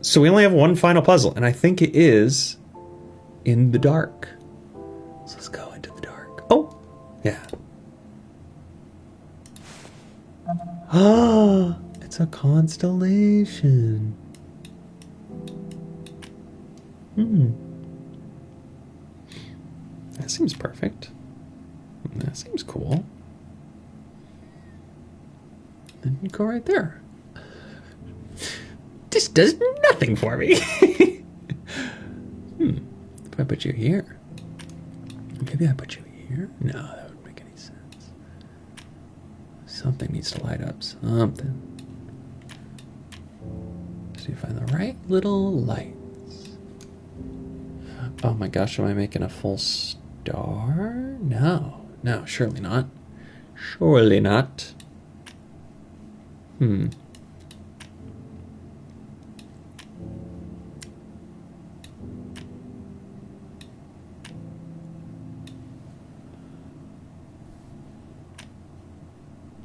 So we only have one final puzzle, and I think it is in the dark. So let's go into the dark. Oh, yeah. Ah, it's a constellation. That seems perfect. That seems cool. Then you go right there. This does nothing for me. If I put you here. Maybe I put you here? No, that wouldn't make any sense. Something needs to light up. Something. So you find the right little lights. Oh my gosh, am I making a full star? No. No, surely not. Surely not.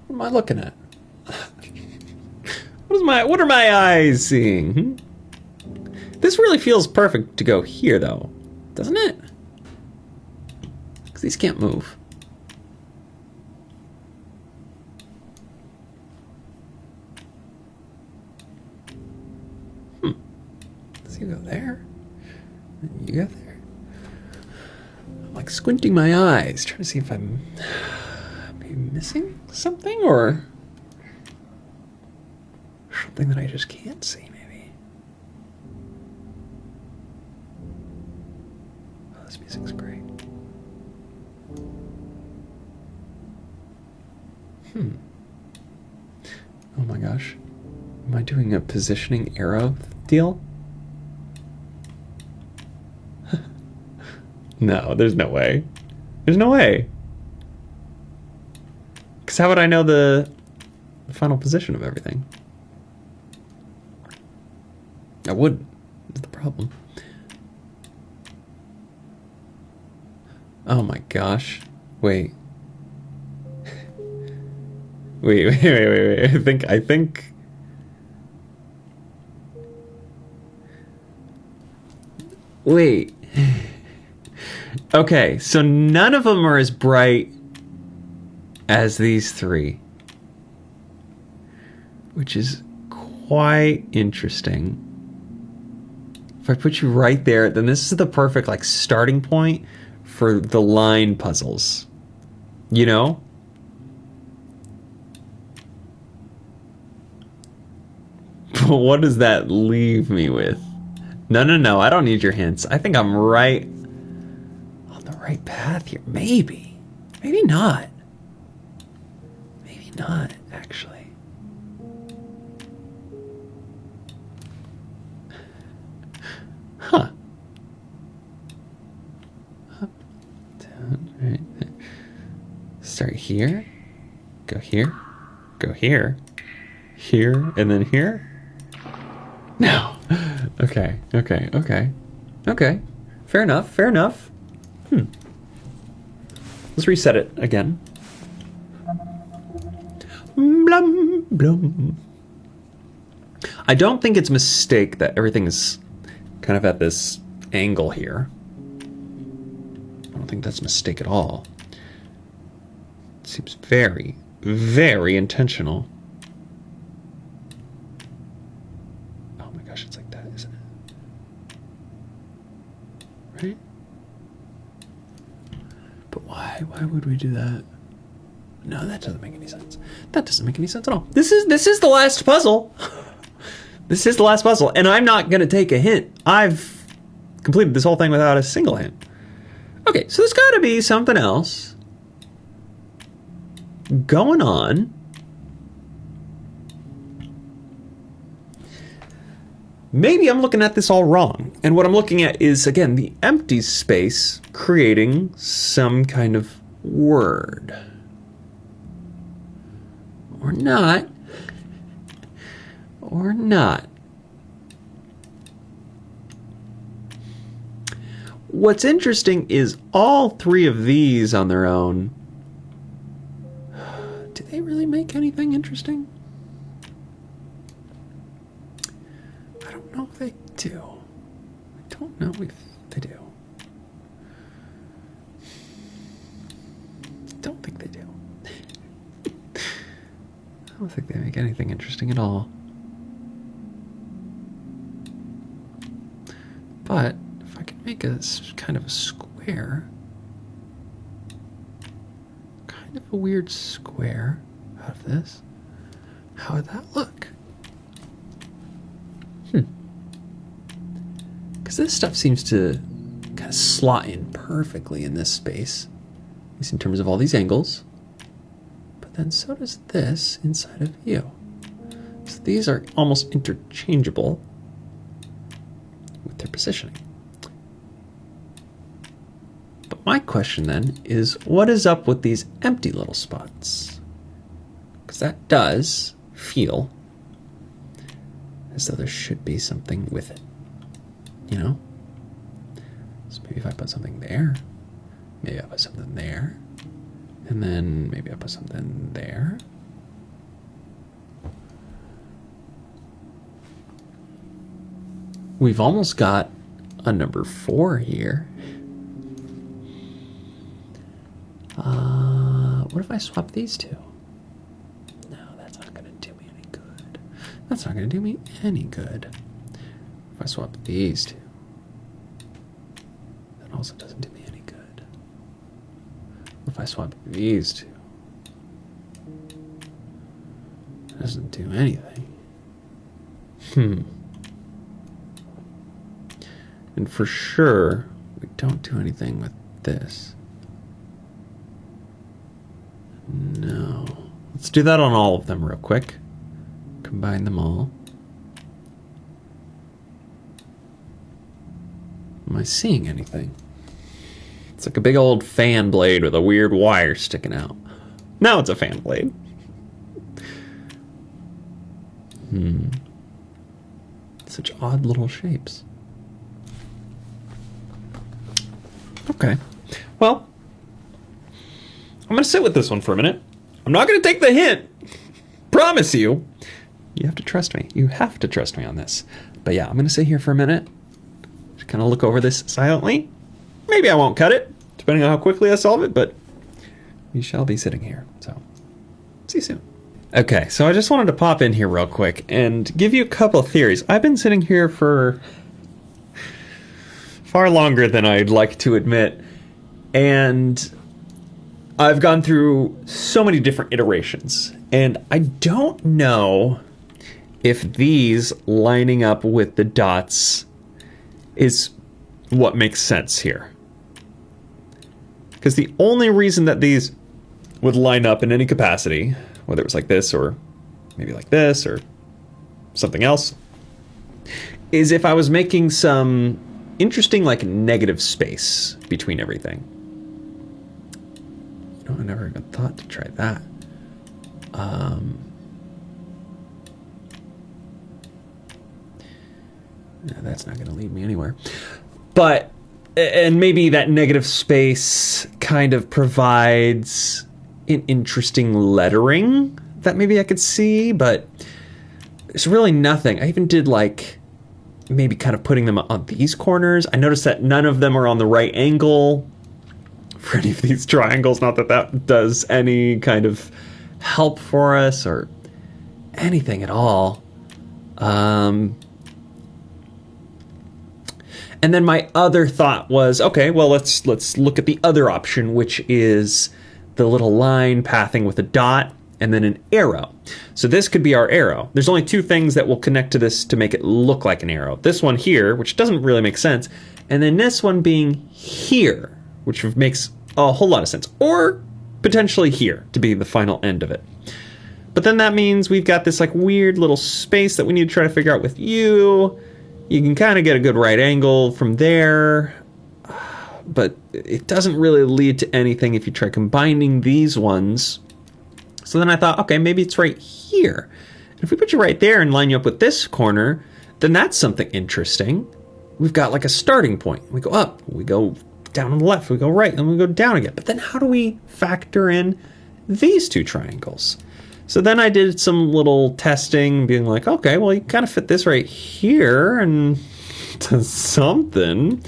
What am I looking at? What are my eyes seeing? This really feels perfect to go here, though, doesn't it? Because these can't move. So you go there, and you go there. I'm like squinting my eyes, trying to see if I'm maybe missing something or something that I just can't see, maybe. Oh, this music's great. Oh my gosh. Am I doing a positioning arrow deal? No, there's no way. There's no way. Because how would I know the final position of everything? I wouldn't. That's the problem. Oh my gosh. Wait. Wait. I think. Wait. Okay, so none of them are as bright as these three, which is quite interesting. If I put you right there, then this is the perfect like starting point for the line puzzles. You know? What does that leave me with? No, I don't need your hints. I think I'm right on the right path here. Maybe. Maybe not. Maybe not, actually. Huh. Up, down, right there. Start here. Go here. Go here. Here, and then here. No. Okay. Fair enough. Let's reset it again. Blum, blum. I don't think it's a mistake that everything is kind of at this angle here. I don't think that's a mistake at all. It seems very, very intentional. Oh my gosh, it's like that, isn't it? Right? But why? Why would we do that? No, that doesn't make any sense. That doesn't make any sense at all. This is the last puzzle. This is the last puzzle, and I'm not gonna take a hint. I've completed this whole thing without a single hint. Okay, so there's gotta be something else going on. Maybe I'm looking at this all wrong. And what I'm looking at is, again, the empty space creating some kind of word. Or not. Or not. What's interesting is all three of these on their own. Do they really make anything interesting? I don't know they do. I don't know if they do. I don't think they do. I don't think they make anything interesting at all. But if I can make a kind of a square, kind of a weird square out of this, how would that look? Because this stuff seems to kind of slot in perfectly in this space, at least in terms of all these angles. But then so does this inside of you. So these are almost interchangeable with their positioning. But my question then is, what is up with these empty little spots? Because that does feel as though there should be something with it, you know? So maybe if I put something there, maybe I put something there, and then maybe I put something there. We've almost got a number 4 here. What if I swap these two? No, that's not going to do me any good. That's not going to do me any good. If I swap these two, that also doesn't do me any good. What if I swap these two? That doesn't do anything. And for sure, we don't do anything with this. No. Let's do that on all of them real quick. Combine them all. Am I seeing anything? It's like a big old fan blade with a weird wire sticking out. Now it's a fan blade. Such odd little shapes. Okay. Well, I'm going to sit with this one for a minute. I'm not going to take the hint. Promise you. You have to trust me. You have to trust me on this. But yeah, I'm going to sit here for a minute. Just kind of look over this silently. Maybe I won't cut it, depending on how quickly I solve it, but we shall be sitting here. So, see you soon. Okay, so I just wanted to pop in here real quick and give you a couple of theories. I've been sitting here for far longer than I'd like to admit, and I've gone through so many different iterations, and I don't know if these lining up with the dots is what makes sense here. Because the only reason that these would line up in any capacity, whether it was like this or maybe like this or something else, is if I was making some interesting like negative space between everything. You know, I never even thought to try that. No, that's not going to lead me anywhere. But, and maybe that negative space kind of provides an interesting lettering that maybe I could see, but there's really nothing. I even did like maybe kind of putting them on these corners. I noticed that none of them are on the right angle for any of these triangles. Not that that does any kind of help for us or anything at all. And then my other thought was, okay, well, let's look at the other option, which is the little line pathing with a dot and then an arrow. So this could be our arrow. There's only two things that will connect to this to make it look like an arrow. This one here, which doesn't really make sense, and then this one being here, which makes a whole lot of sense. Or potentially here to be the final end of it. But then that means we've got this like weird little space that we need to try to figure out with you. You can kind of get a good right angle from there, but it doesn't really lead to anything if you try combining these ones. So then I thought, okay, maybe it's right here. If we put you right there and line you up with this corner, then that's something interesting. We've got like a starting point. We go up, we go down on the left, we go right, and we go down again. But then how do we factor in these two triangles? So then I did some little testing, being like, okay, well, you kind of fit this right here and to something.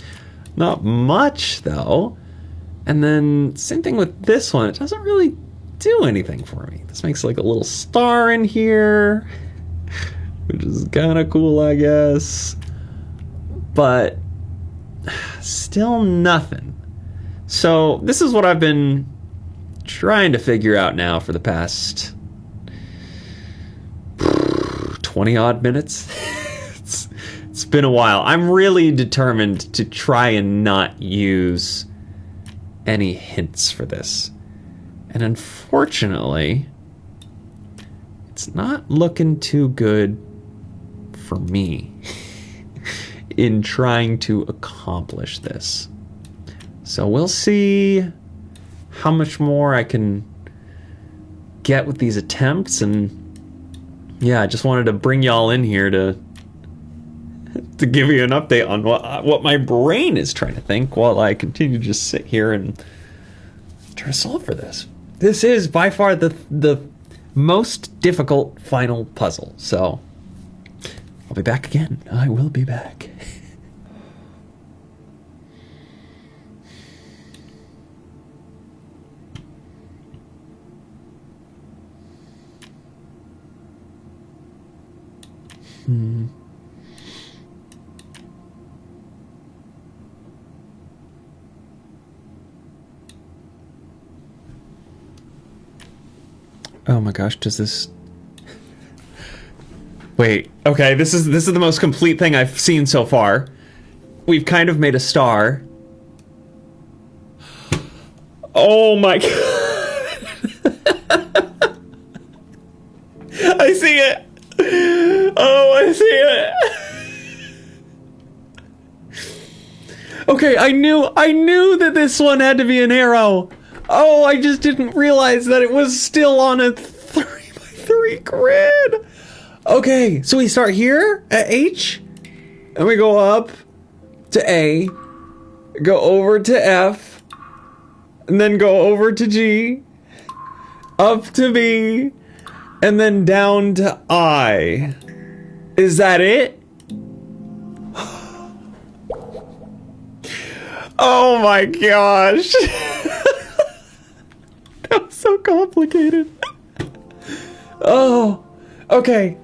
Not much, though. And then same thing with this one. It doesn't really do anything for me. This makes like a little star in here, which is kind of cool, I guess. But still nothing. So this is what I've been trying to figure out now for the past 20 odd minutes. It's been a while. I'm really determined to try and not use any hints for this. And unfortunately, it's not looking too good for me in trying to accomplish this. So we'll see how much more I can get with these attempts. And yeah, I just wanted to bring y'all in here to give you an update on what my brain is trying to think while I continue to just sit here and try to solve for this. This is by far the most difficult final puzzle. So I'll be back again. I will be back. Oh my gosh, does this... Wait, okay, this is the most complete thing I've seen so far. We've kind of made a star. Oh my god. I see it. Oh, I see it. Okay, I knew that this one had to be an arrow. Oh, I just didn't realize that it was still on a 3x3 grid. Okay, so we start here at H, and we go up to A, go over to F, and then go over to G, up to B, and then down to I. Is that it? Oh my gosh. That was so complicated. Oh, okay.